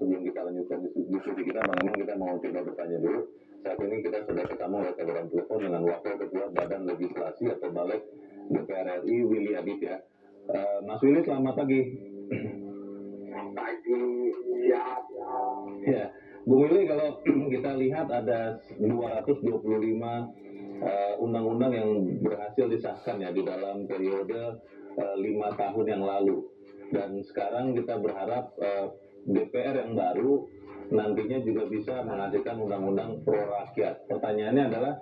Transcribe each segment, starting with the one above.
sebelum kita lanjutkan diskusi kita, memang kita mau coba bertanya dulu. Saat ini kita sudah ketemu lewat sambungan telepon dengan Wakil Ketua Badan Legislasi atau Balik DPR RI, Willy Aditya. Mas Willy, selamat pagi. Pagi, siap. Ya, Bung Willy, kalau kita lihat ada 225 undang-undang yang berhasil disahkan ya di dalam periode 5 tahun yang lalu. Dan sekarang kita berharap DPR yang baru nantinya juga bisa menghasilkan undang-undang pro rakyat. Pertanyaannya adalah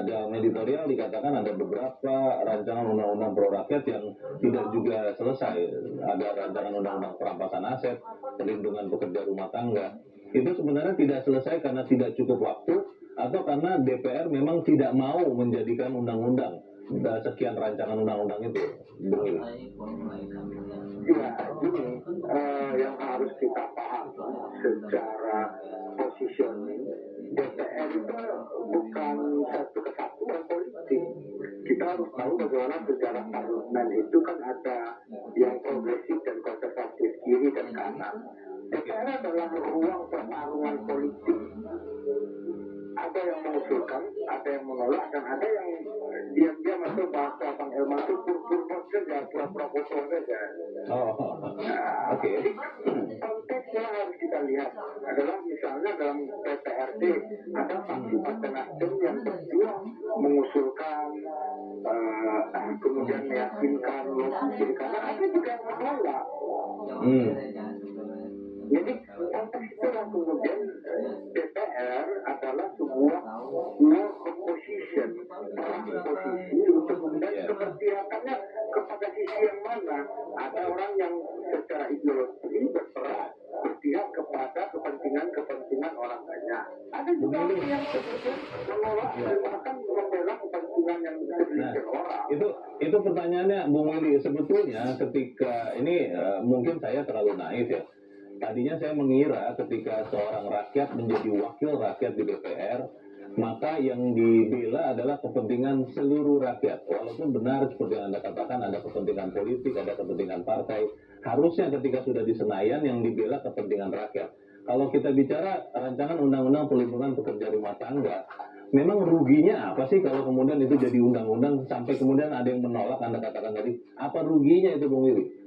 dalam editorial dikatakan ada beberapa rancangan undang-undang pro rakyat yang tidak juga selesai. Ada rancangan undang-undang perampasan aset, perlindungan pekerja rumah tangga. Itu sebenarnya tidak selesai karena tidak cukup waktu atau karena DPR memang tidak mau menjadikan undang-undang sekian rancangan undang-undang itu. Ya, ini yang harus kita pahami secara positioning. DPR itu bukan satu kesatuan politik. Kita harus tahu bagaimana sejarah parlemen itu kan ada yang progresif dan konservatif, kiri dan kanan. DPR adalah ruang pertarungan politik. Ada yang mengusulkan, ada yang menolak, dan ada yang diam-diam atau bahasa Bang Elman itu pur-pur saja, pura-pura kosong saja. Oke. Konteksnya harus kita lihat adalah misalnya dalam PPRD ada fraksi Partai Nasdem yang berjuang mengusulkan, kemudian meyakinkan lobby, karena ada juga yang menolak. Jadi konteks itulah kemudian DPR adalah sebuah war opposition, perang posisi untuk kemudian keberpihakannya kepada sisi yang mana. Ada orang yang secara ideologi berpihak kepada kepentingan orang banyak. Ada juga orang yang kemudian menolak bahkan membela kepentingan yang segelintir orang. Itu pertanyaannya, Bung Willy. Sebetulnya ketika ini mungkin saya terlalu naif ya. Tadinya saya mengira ketika seorang rakyat menjadi wakil rakyat di DPR, maka yang dibela adalah kepentingan seluruh rakyat. Walaupun benar seperti yang Anda katakan, ada kepentingan politik, ada kepentingan partai. Harusnya ketika sudah di Senayan yang dibela kepentingan rakyat. Kalau kita bicara rancangan undang-undang perlindungan pekerja rumah tangga, memang ruginya apa sih kalau kemudian itu jadi undang-undang sampai kemudian ada yang menolak, Anda katakan tadi. Apa ruginya itu, Bung Willy?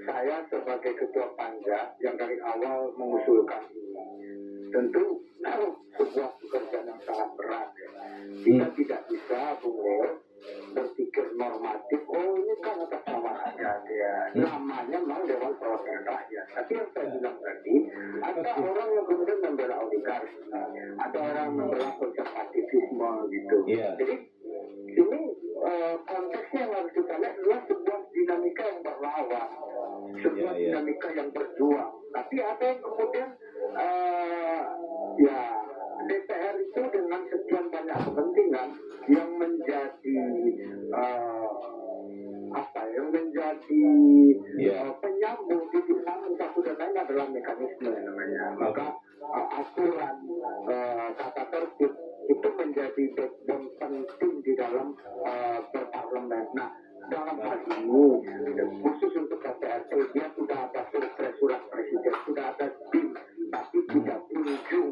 Saya sebagai ketua panja yang dari awal mengusulkan ini, tentu sebuah pekerjaan yang sangat berat. Kita tidak bisa berpikir normatif, ini kan atas nama rakyat ya. Namanya memang Dewan Perwakilan Rakyat. Tapi yang saya bilang tadi, ada orang yang kemudian membela oligarki, ada orang yang membela konservatisme gitu. Jadi ini konteksnya yang harus kita lihat adalah sebuah dinamika yang berlawan, sebuah dinamika yang berjuang. Tapi ada yang kemudian DPR itu dengan sekian banyak kepentingan yang menjadi penyambung di samping satu dan lain adalah mekanisme namanya. Maka aturan tata tertib itu menjadi backbone penting di dalam berparlemen. Nah, dalam hal ini khusus untuk KPRT dia sudah ada surat presiden, sudah ada tim, tapi tidak kunjung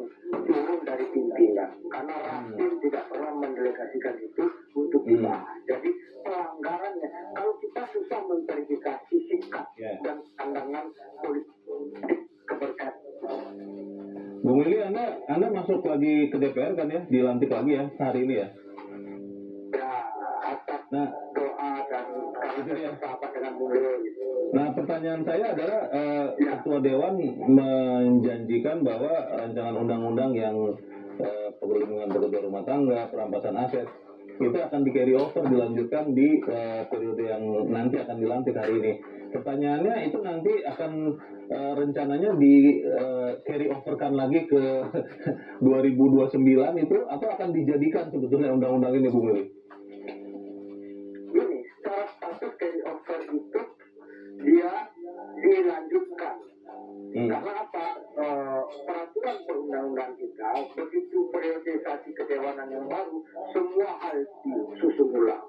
turun dari pimpinan karena Rasim tidak pernah mendelegasikan itu untuk dibahas. Jadi pelanggarannya, kalau kita susah memverifikasi sikap dan pandangan politik keberkaitan. Bung Willy, Anda masuk lagi ke DPR kan ya, dilantik lagi ya hari ini ya? Ya, atas doa dan karena sahabat dengan beliau gitu. Nah, pertanyaan saya adalah Ketua Dewan menjanjikan bahwa rancangan undang-undang yang perlindungan pekerja rumah tangga, perampasan aset itu akan di carry over, dilanjutkan di periode yang nanti akan dilantik hari ini. Pertanyaannya itu nanti akan rencananya di carry overkan lagi ke 2029 itu atau akan dijadikan sebetulnya undang-undang ini, Bung Willy? Ini secara status carry over itu dia dilanjutkan. Karena apa? Peraturan perundang-undangan kita begitu periodisasi kedewanan yang baru, semua hal disusun ulang.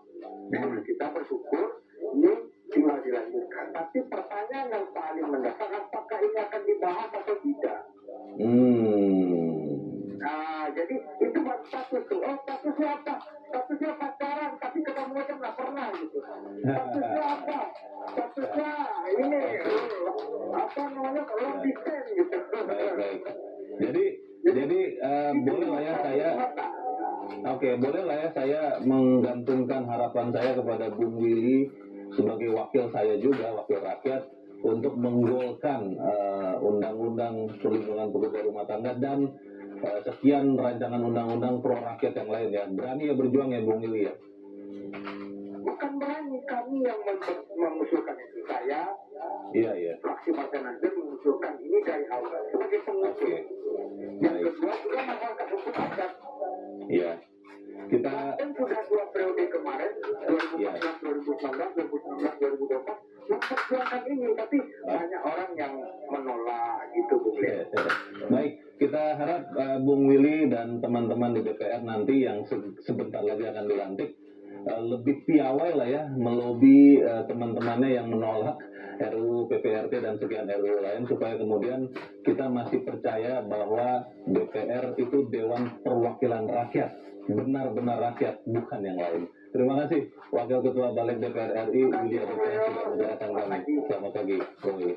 Kita bersyukur ini tinggal dilanjutkan. Tapi pertanyaan yang paling mendasar, apakah ini akan dibahas atau tidak? Nah, jadi itu baru status tuh. Oh, statusnya apa? Statusnya pacaran, tapi ketemu aja nggak pernah gitu. Statusnya apa? Statusnya ini apa namanya long distance gitu. Baik. Jadi boleh lah ya saya. Oke, boleh lah ya saya menggantungkan harapan saya kepada Bung Willy sebagai wakil saya juga, wakil rakyat, untuk menggolkan undang-undang perlindungan pekerja rumah tangga dan sekian rancangan undang-undang pro rakyat yang lain ya. Berani ya berjuang ya Bung Willy ya? Bukan berani, kami yang mengusulkan itu. Saya, Iya. fraksi Partai Nasdem mengusulkan ini dari awal sebagai pengusul. Yang kedua juga masyarakat hukum adat. Iya. Kita Dan sudah 2 periode kemarin, 2014, 2019, 2024, memperjuangkan ini, tapi banyak orang yang menolak gitu, Bung Leo. Baik, kita harap Bung Willy dan teman-teman di DPR nanti yang sebentar lagi akan dilantik lebih piawai lah ya melobi teman-temannya yang menolak RUU PPRT dan sekian RUU lain supaya kemudian kita masih percaya bahwa DPR itu Dewan Perwakilan Rakyat, benar-benar rakyat, bukan yang lain. Terima kasih Wakil Ketua Balik DPR RI Willy Aditya sudah menjawab kami. Selamat pagi, Bung Willy.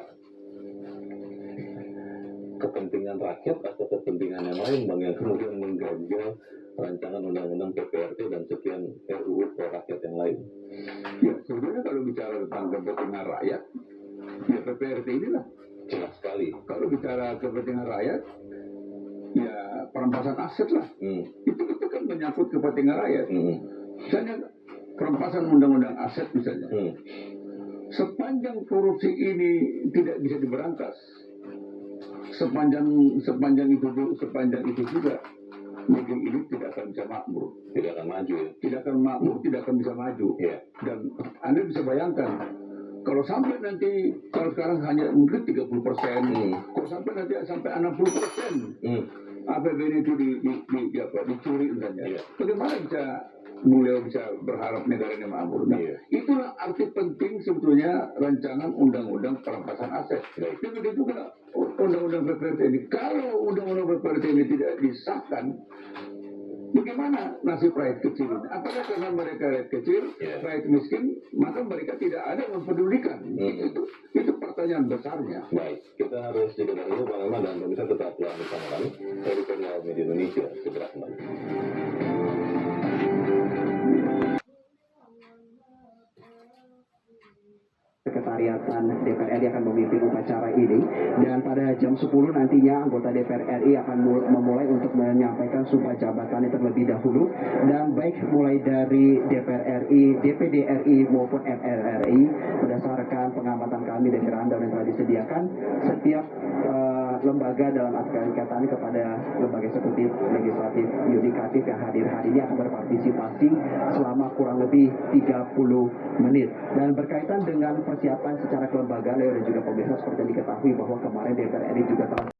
Kepentingan rakyat atau kepentingan yang lain Bang yang kemudian mengganjal rancangan undang-undang PPRT dan sekian RUU pro rakyat yang lain? Ya sebenarnya kalau bicara tentang kepentingan rakyat, ya PPRT inilah Jelas sekali. kalau bicara kepentingan rakyat, ya perampasan aset lah. Itu kan menyangkut kepentingan rakyat. Misalnya perampasan undang-undang aset misalnya. Sepanjang korupsi ini tidak bisa diberantas, sepanjang itu juga negeri ini tidak akan bisa makmur, Tidak akan maju ya. tidak akan bisa maju. Iya. Dan Anda bisa bayangkan kalau sampai nanti, kalau sekarang hanya mungkin 30%, kalau sampai nanti sampai 60% APBN itu dicuri misalnya, Iya. bagaimana beliau bisa berharap negara ini makmur? Nah, Iya. itulah arti penting sebetulnya rancangan undang-undang perampasan aset. Begitu juga undang-undang PPRT ini. Kalau undang-undang PPRT ini tidak disahkan, bagaimana nasib rakyat kecil ini? Apakah karena mereka rakyat kecil, rakyat miskin, maka mereka tidak ada yang mempedulikan? Itu pertanyaan besarnya. Baik, kita harus jeda dahulu Bang Emma dan pemirsa tetaplah bersama kami. Editorial Media Indonesia segera kembali. Sekretariatan DPR RI akan memimpin upacara ini, dan pada jam 10 nantinya anggota DPR RI akan memulai untuk menyampaikan sumpah jabatannya terlebih dahulu, dan baik mulai dari DPR RI, DPD RI maupun MPR RI, berdasarkan pengamatan kami dari rundown yang telah disediakan, setiap lembaga dalam arti kata kepada lembaga eksekutif, legislatif, yudikatif yang hadir hari ini akan berpartisipasi selama kurang lebih 30 menit. Dan berkaitan dengan persiapan secara kelembagaan dan juga pemirsa, seperti yang diketahui bahwa kemarin DPR RI juga telah